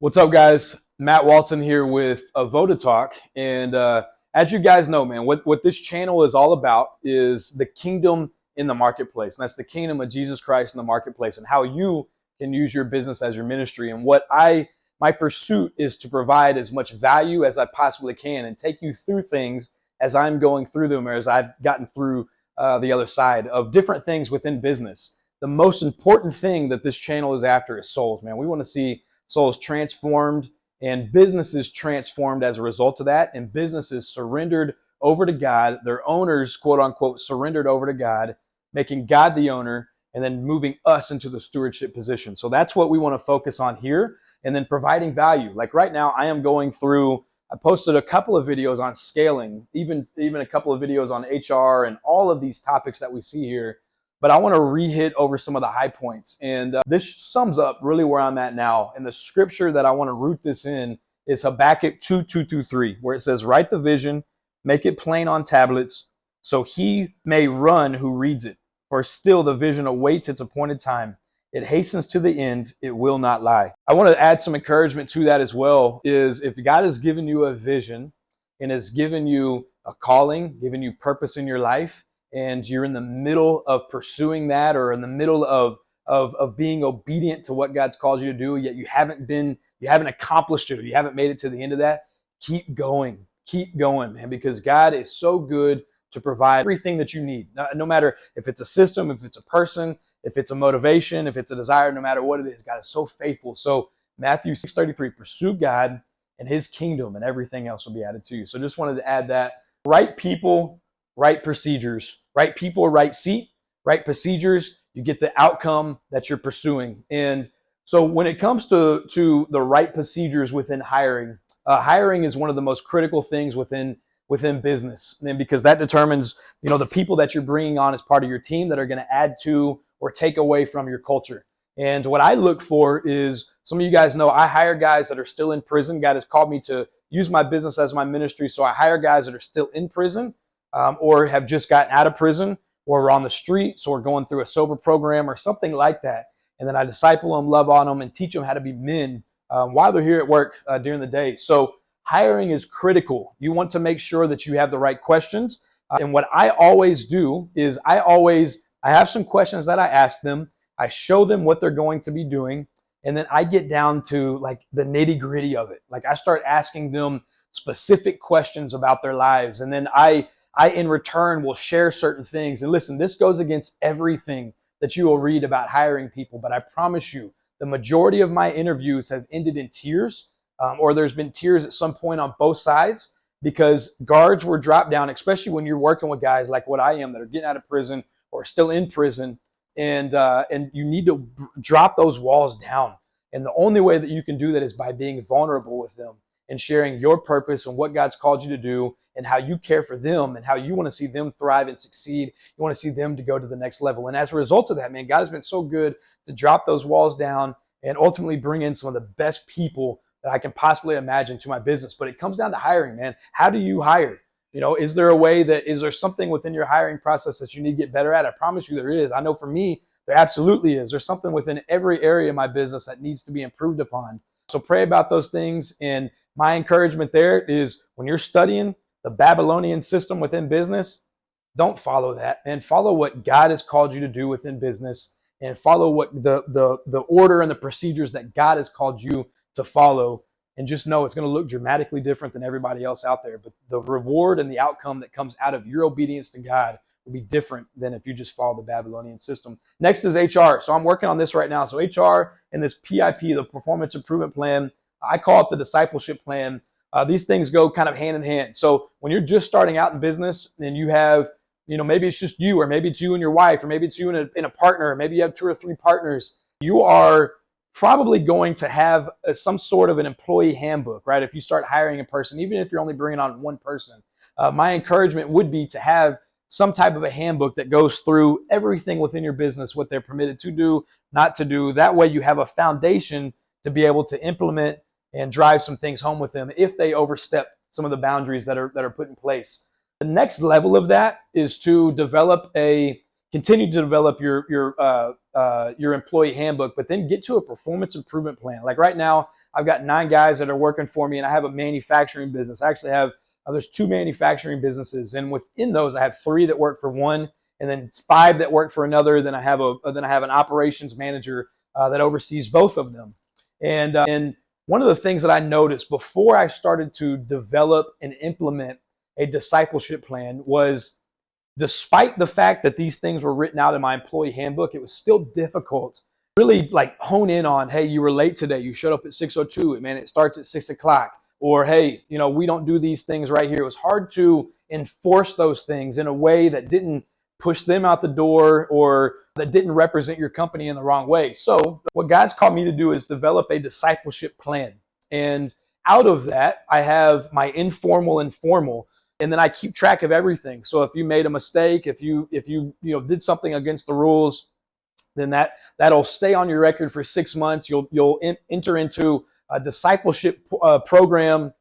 What's up, guys? Matt Walton here with Avodah Talk. And as you guys know, man, what this channel is all about is the kingdom in the marketplace. And that's the kingdom of Jesus Christ in the marketplace and how you can use your business as your ministry. And my pursuit is to provide as much value as I possibly can and take you through things as I'm going through them or as I've gotten through the other side of different things within business. The most important thing that this channel is after is souls, man. We want to see souls transformed and businesses transformed as a result of that, and businesses surrendered over to God, their owners, quote unquote, surrendered over to God, making God the owner, and then moving us into the stewardship position. So that's what we want to focus on here, and then providing value. Like right now, I posted a couple of videos on scaling, even a couple of videos on HR and all of these topics that we see here. But I want to re-hit over some of the high points. And this sums up really where I'm at now. And the scripture that I want to root this in is Habakkuk 2:2-3, where it says, "Write the vision, make it plain on tablets, so he may run who reads it. For still the vision awaits its appointed time. It hastens to the end, it will not lie." I want to add some encouragement to that as well, is if God has given you a vision and has given you a calling, given you purpose in your life, and you're in the middle of pursuing that or in the middle of being obedient to what God's called you to do, yet you haven't accomplished it or you haven't made it to the end of that, keep going, man, because God is so good to provide everything that you need. No matter if it's a system, if it's a person, if it's a motivation, if it's a desire, no matter what it is, God is so faithful. So Matthew 6:33, pursue God and his kingdom and everything else will be added to you. So just wanted to add that. Right people, right procedures, right people, right seat, right procedures, you get the outcome that you're pursuing. And so when it comes to the right procedures within hiring, hiring is one of the most critical things within business. And because that determines, the people that you're bringing on as part of your team that are going to add to or take away from your culture. And what I look for is, some of you guys know I hire guys that are still in prison. God has called me to use my business as my ministry. So I hire guys that are still in prison, or have just gotten out of prison, or are on the streets, or going through a sober program or something like that. And then I disciple them, love on them, and teach them how to be men while they're here at work during the day. So hiring is critical. You want to make sure that you have the right questions. And what I always do is I have some questions that I ask them. I show them what they're going to be doing. And then I get down to like the nitty gritty of it. Like I start asking them specific questions about their lives. And then I in return will share certain things. And listen, this goes against everything that you will read about hiring people. But I promise you, the majority of my interviews have ended in tears, or there's been tears at some point on both sides, because guards were dropped down, especially when you're working with guys like what I am that are getting out of prison or still in prison. And you need to drop those walls down. And the only way that you can do that is by being vulnerable with them and sharing your purpose and what God's called you to do and how you care for them and how you want to see them thrive and succeed. You want to see them to go to the next level. And as a result of that, man, God has been so good to drop those walls down and ultimately bring in some of the best people that I can possibly imagine to my business. But it comes down to hiring, man. How do you hire? Is there something within your hiring process that you need to get better at? I promise you there is. I know for me, there absolutely is. There's something within every area of my business that needs to be improved upon. So pray about those things. And my encouragement there is, when you're studying the Babylonian system within business, don't follow that, and follow what God has called you to do within business, and follow what the order and the procedures that God has called you to follow. And just know it's going to look dramatically different than everybody else out there. But the reward and the outcome that comes out of your obedience to God will be different than if you just follow the Babylonian system. Next is HR. So I'm working on this right now. So HR and this PIP, the Performance Improvement Plan, I call it the Discipleship Plan. These things go kind of hand in hand. So when you're just starting out in business and you have, maybe it's just you, or maybe it's you and your wife, or maybe it's you and a partner, or maybe you have 2 or 3 partners, you are probably going to have some sort of an employee handbook, right? If you start hiring a person, even if you're only bringing on one person, my encouragement would be to have some type of a handbook that goes through everything within your business, what they're permitted to do, not to do. That way you have a foundation to be able to implement and drive some things home with them if they overstep some of the boundaries that are put in place. The next level of that is to continue to develop your employee handbook, but then get to a performance improvement plan. Like right now, I've got 9 guys that are working for me, and I have a manufacturing business. I actually have there's 2 manufacturing businesses, and within those, I have 3 that work for one, and then 5 that work for another. Then I have an operations manager that oversees both of them. And one of the things that I noticed before I started to develop and implement a discipleship plan was, despite the fact that these things were written out in my employee handbook, it was still difficult really like hone in on, hey, you were late today. You showed up at 6:02. Man, it starts at 6 o'clock. Or, hey, we don't do these things right here. It was hard to enforce those things in a way that didn't push them out the door or that didn't represent your company in the wrong way. So what God's called me to do is develop a discipleship plan. And out of that, I have my informal and formal, and then I keep track of everything. So if you made a mistake, if you did something against the rules, then that'll stay on your record for 6 months. You'll enter into a discipleship program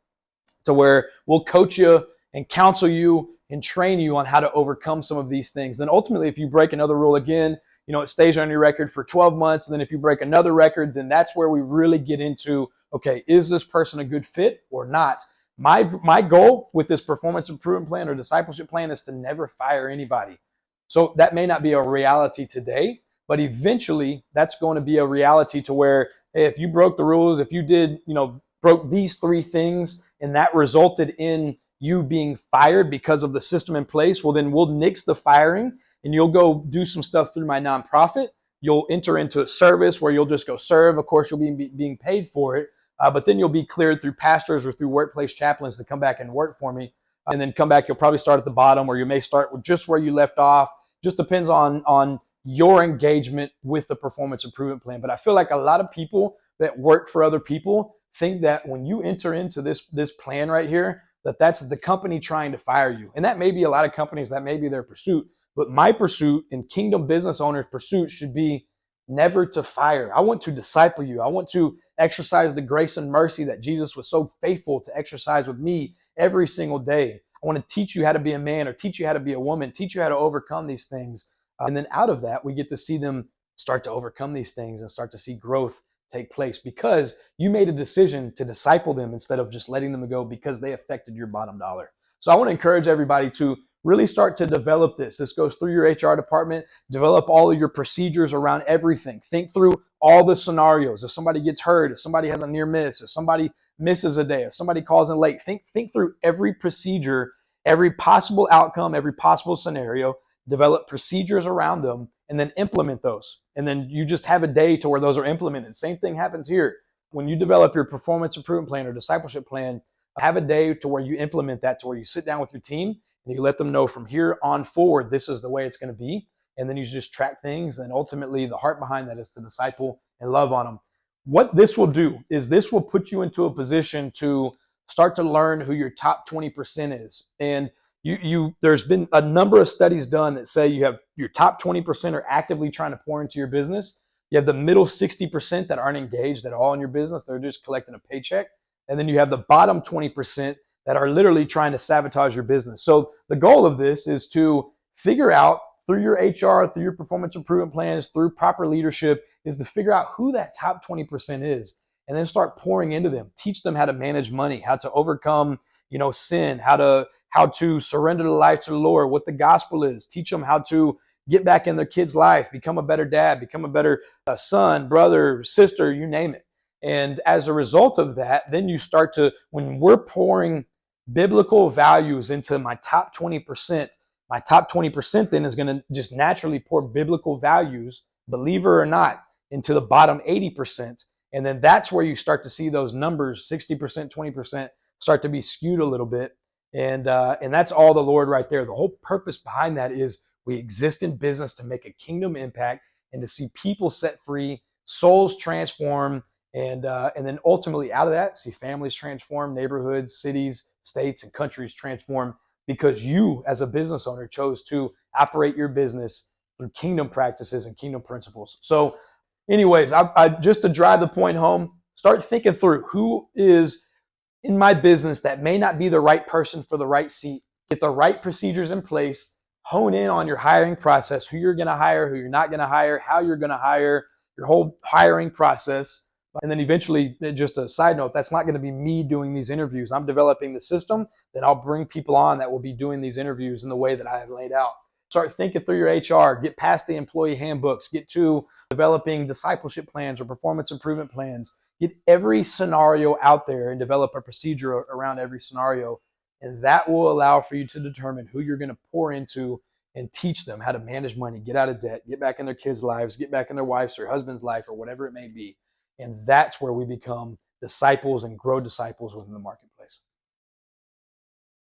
to where we'll coach you and counsel you and train you on how to overcome some of these things. Then ultimately, if you break another rule again, it stays on your record for 12 months. And then if you break another record, then that's where we really get into, okay, is this person a good fit or not? My goal with this performance improvement plan or discipleship plan is to never fire anybody. So that may not be a reality today, but eventually that's going to be a reality to where, hey, if you broke the rules, if you did, broke these 3 things and that resulted in you being fired because of the system in place, well, then we'll nix the firing and you'll go do some stuff through my nonprofit. You'll enter into a service where you'll just go serve. Of course, you'll be being paid for it, but then you'll be cleared through pastors or through workplace chaplains to come back and work for me. And then come back, you'll probably start at the bottom, or you may start with just where you left off. Just depends on your engagement with the performance improvement plan. But I feel like a lot of people that work for other people think that when you enter into this plan right here, that's the company trying to fire you. And that may be a lot of companies, that may be their pursuit. But my pursuit and kingdom business owners' pursuit should be never to fire. I want to disciple you. I want to exercise the grace and mercy that Jesus was so faithful to exercise with me every single day. I want to teach you how to be a man, or teach you how to be a woman, teach you how to overcome these things. And then out of that, we get to see them start to overcome these things and start to see growth take place because you made a decision to disciple them instead of just letting them go because they affected your bottom dollar. So I want to encourage everybody to really start to develop this. This goes through your HR department. Develop all of your procedures around everything. Think through all the scenarios. If somebody gets hurt, if somebody has a near miss, if somebody misses a day, if somebody calls in late, think through every procedure, every possible outcome, every possible scenario. Develop procedures around them, and then implement those. And then you just have a day to where those are implemented. Same thing happens here. When you develop your performance improvement plan or discipleship plan, have a day to where you implement that, to where you sit down with your team and you let them know from here on forward, this is the way it's going to be. And then you just track things. And ultimately, the heart behind that is to disciple and love on them. What this will do is this will put you into a position to start to learn who your top 20% is. And there's been a number of studies done that say you have your top 20% are actively trying to pour into your business. You have the middle 60% that aren't engaged at all in your business. They're just collecting a paycheck. And then you have the bottom 20% that are literally trying to sabotage your business. So the goal of this is to figure out through your HR, through your performance improvement plans, through proper leadership, is to figure out who that top 20% is and then start pouring into them. Teach them how to manage money, how to overcome, sin, how to surrender the life to the Lord, what the gospel is. Teach them how to get back in their kid's life, become a better dad, become a better son, brother, sister, you name it. And as a result of that, then you start to, when we're pouring biblical values into my top 20%, my top 20% then is going to just naturally pour biblical values, believer or not, into the bottom 80%. And then that's where you start to see those numbers, 60%, 20%, start to be skewed a little bit. And that's all the Lord right there. The whole purpose behind that is we exist in business to make a kingdom impact and to see people set free, souls transform, and then ultimately out of that, see families transform, neighborhoods, cities, states, and countries transform because you as a business owner chose to operate your business through kingdom practices and kingdom principles. So anyways, I just to drive the point home, start thinking through who is in my business that may not be the right person for the right seat. Get the right procedures in place, hone in on your hiring process, who you're going to hire, who you're not going to hire, how you're going to hire, your whole hiring process. And then eventually, just a side note, that's not going to be me doing these interviews. I'm developing the system, then I'll bring people on that will be doing these interviews in the way that I have laid out. Start thinking through your HR, get past the employee handbooks, get to developing discipleship plans or performance improvement plans. Get every scenario out there and develop a procedure around every scenario. And that will allow for you to determine who you're going to pour into and teach them how to manage money, get out of debt, get back in their kids' lives, get back in their wife's or husband's life or whatever it may be. And that's where we become disciples and grow disciples within the market.